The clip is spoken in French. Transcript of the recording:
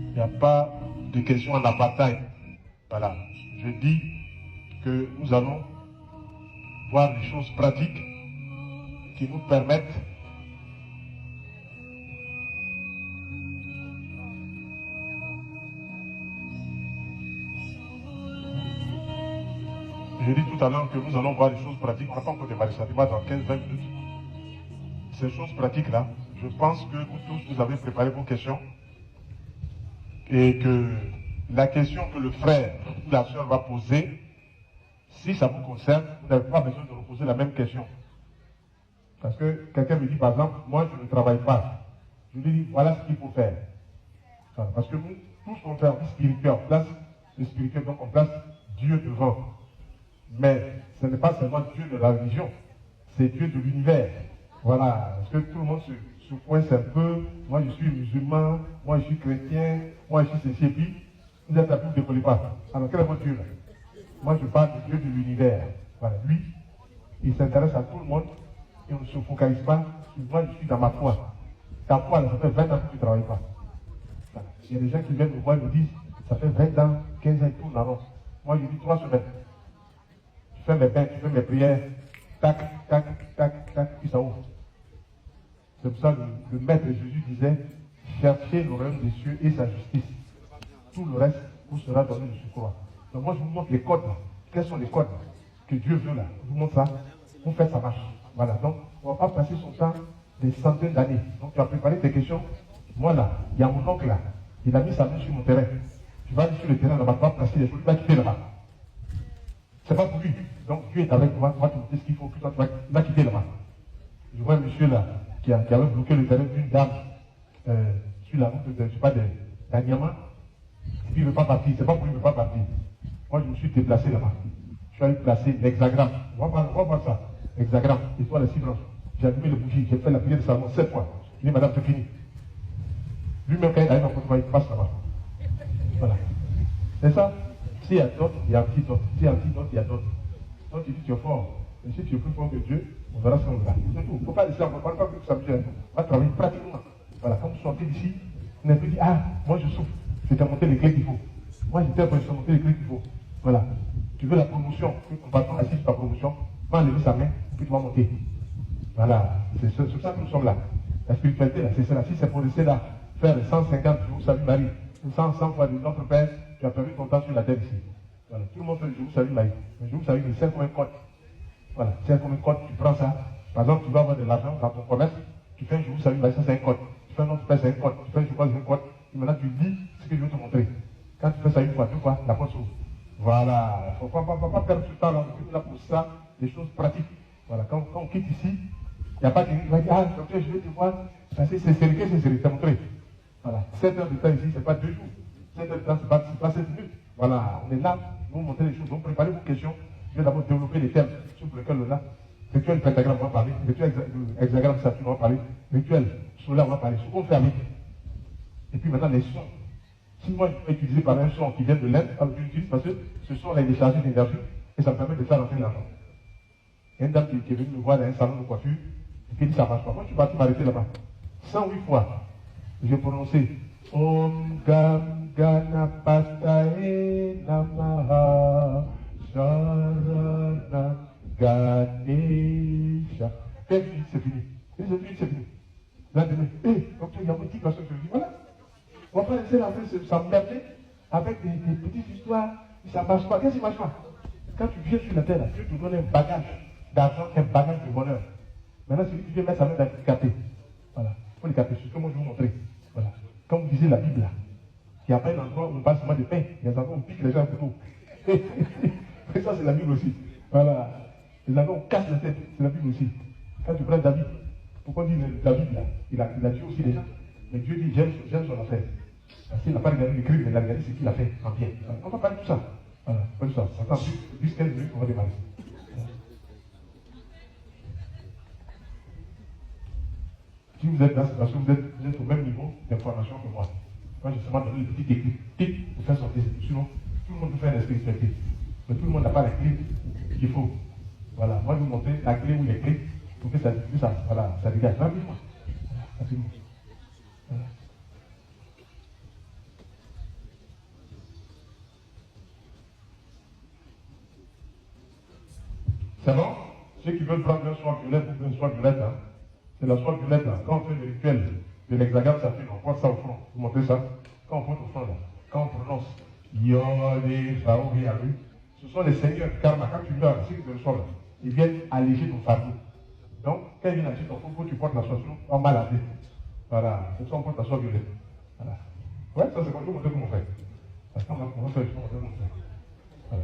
Il n'y a pas de question en apartheid. Voilà. Je dis que nous allons voir des choses pratiques qui nous permettent J'ai dit tout à l'heure que nous allons voir des choses pratiques. On n'a pas encore démarré ça, démarre dans 15-20 minutes. Ces choses pratiques-là, je pense que vous tous, vous avez préparé vos questions et que la question que le frère ou la soeur va poser, si ça vous concerne, vous n'avez pas besoin de reposer la même question. Parce que quelqu'un me dit, par exemple, moi je ne travaille pas. Je lui dis, voilà ce qu'il faut faire. Parce que nous, tout ce qu'on fait, on dit spirituel, on place le spirituel, donc on place Dieu devant. Mais ce n'est pas seulement Dieu de la religion, c'est Dieu de l'univers. Voilà, parce que tout le monde se coince un peu. Moi je suis musulman, moi je suis chrétien, moi je suis ceci, et puis vous êtes là, vous ne décollez pas. Alors quel est votre Dieu là? Moi je parle de Dieu de l'univers. Voilà, lui, il s'intéresse à tout le monde et on ne se focalise pas sur moi je suis dans ma foi. Ta foi, là, ça fait 20 ans que tu ne travailles pas. Voilà. Il y a des gens qui viennent me voir et me disent, ça fait 20 ans, 15 ans, ils tournent en rond. Moi je dis 3 semaines. Tu fais mes bains, tu fais mes prières, tac, tac, tac, tac, puis ça ouvre. C'est pour ça que le maître Jésus disait, cherchez le royaume des cieux et sa justice. Tout le reste vous sera donné de surcroît. Donc moi je vous montre les codes là. Quels sont les codes que Dieu veut là? Je vous montre ça. Vous faites ça marche. Voilà. Donc on ne va pas passer son temps des centaines d'années. Donc tu as préparé tes questions. Moi là, il y a mon oncle là. Il a mis sa main sur mon terrain. Tu vas aller sur le terrain là-bas, tu vas placer les choses, tu vas quitter là-bas. C'est pas pour lui. Donc Dieu est avec toi, tu vas te montrer ce qu'il faut, puis toi tu vas quitter là-bas. Je vois un monsieur là qui avait bloqué le terrain d'une dame sur la route de, je sais pas, d'Anyama. Et puis il ne veut pas partir. C'est pas pour lui, il ne veut pas partir. Moi je me suis déplacé là-bas. Je suis allé placer l'hexagramme. On va voir ça. Hexagramme, étoile de 6 branches. J'ai allumé le bougie, j'ai fait la prière de Salomon 7 fois. Je dis, madame, c'est fini. Lui-même, quand il arrive en côté, il passe là-bas. Voilà. C'est ça. S'il y a d'autres, il y a un petit d'autre. S'il y a un petit d'autre, il y a d'autres. Donc tu dis, tu es fort. Et si tu es plus fort que Dieu, on verra ce qu'on verra. C'est tout. Il ne faut pas laisser, on ne va pas que ça me gêne. On va travailler pratiquement. Voilà. Quand vous sortez d'ici, vous n'avez plus dit, ah, moi je souffre. Je t'ai monté les clés qu'il faut. Moi j'étais prêt, je t'ai monté les clés qu'il faut. Voilà. Tu veux la promotion, que ton patron assiste ta promotion, va enlever sa main, puis tu vas monter. Voilà. C'est sur ça que nous sommes là. La spiritualité, là, c'est cela. Si c'est pour laisser là, faire les 150 jours, salut Marie, 100 fois de notre Père, tu as perdu ton temps sur la terre ici. Voilà. Tout le monde fait le je vous salue Marie. Mais je vous salue, il sert comme un code. Voilà. C'est comme un code, tu prends ça. Par exemple, tu vas avoir de l'argent dans ton commerce, tu fais un je vous salue Marie, ça c'est un code. Tu fais un autre Père, c'est un code. Tu fais un je crois, c'est un code. Et maintenant tu dis ce que je veux te montrer. Quand tu fais ça une fois, 2 fois, la porte s'ouvre. Voilà. Il ne faut pas perdre tout le temps là. On est là pour ça, des choses pratiques. Voilà. Quand on quitte ici, il n'y a pas quelqu'un qui va dire, ah, docteur, je vais te voir. C'est sincérité, t'as montré. Voilà. 7 heures de temps ici, ce n'est pas 2 jours. 7 heures de temps, ce n'est pas 7 minutes. Voilà. On est là pour vous montrer les choses. Donc, préparez vos questions. Je vais d'abord développer les thèmes sur lesquels on est là. Rituel pentagramme, on va parler. Rituel hexagramme, Saturne, on va parler. Rituel solaire, on va parler. Ce qu'on fait avec. Et puis maintenant, les sons. Si moi, je peux utiliser par un son qui vient de l'Inde, alors je l'utilise parce que ce son-là, il est chargé d'énergie et ça me permet de faire rentrer l'argent. Il y a une dame qui est venue me voir dans un salon de coiffure et qui dit ça ne marche pas. Moi, je suis parti m'arrêter là-bas. 108 fois, j'ai prononcé Om Gam Ganapataye Namaha Sharana Ganesha. C'est fini, c'est fini. C'est fini. Là, demain, donc il y a une petite personne qui me dit voilà. On va pas laisser la vie s'emmerder avec des petites histoires. Ça ne marche pas. Qu'est-ce qui ne marche pas? Quand tu viens sur la terre, Dieu te donne un bagage d'argent, un bagage de bonheur. Maintenant, si tu viens mettre sa main dans le capé, voilà. Il faut le capter. C'est ce que moi je vais vous montrer. Voilà. Quand vous lisez la Bible, là, il n'y a pas un endroit où on parle seulement de pain. Il y a un endroit où on pique les gens à couteau. Et ça, c'est la Bible aussi. Voilà. Les endroits où on casse la tête, c'est la Bible aussi. Quand tu prends David, pourquoi on dit David, là, il a tué aussi des gens. Mais Dieu dit, j'aime son affaire. Parce qu'il n'a pas regardé l'écrit, mais il a regardé ce qu'il a fait en bien. On va parler de tout ça. Voilà, pas de ça. Ça prend juste 15 minutes qu'on va démarrer. Si vous êtes là, c'est parce que vous êtes au même niveau d'information que moi. Moi, j'ai seulement donné une petite équipe pour faire sortir. Sinon, tout le monde peut faire la spiritualité. Mais tout le monde n'a pas la clé qu'il faut. Voilà, moi, je vais vous montrer la clé ou les clés pour que ça dégage rapidement. Rapidement. Voilà. C'est bon? Ceux qui veulent prendre un soie violette, une soie violette, hein, c'est la soie violette là. Quand on fait le rituel de l'hexagone saphir, on porte ça au front. Vous montrez ça? Quand on porte au front là, quand on prononce Yodé, Faouri, Aru, ce sont les seigneurs du karma. Quand tu meurs, ceux qui te reçoivent là, ils viennent alléger ton fardeau. Donc, quand ils viennent alléger ton fardeau, tu portes la soie sur en maladie. Voilà, c'est ça, on porte la soie violette. Voilà. Ouais, ça c'est quand je vous montre comment on fait. Parce qu'on va faire, je vais vous montrer comment on fait. Voilà.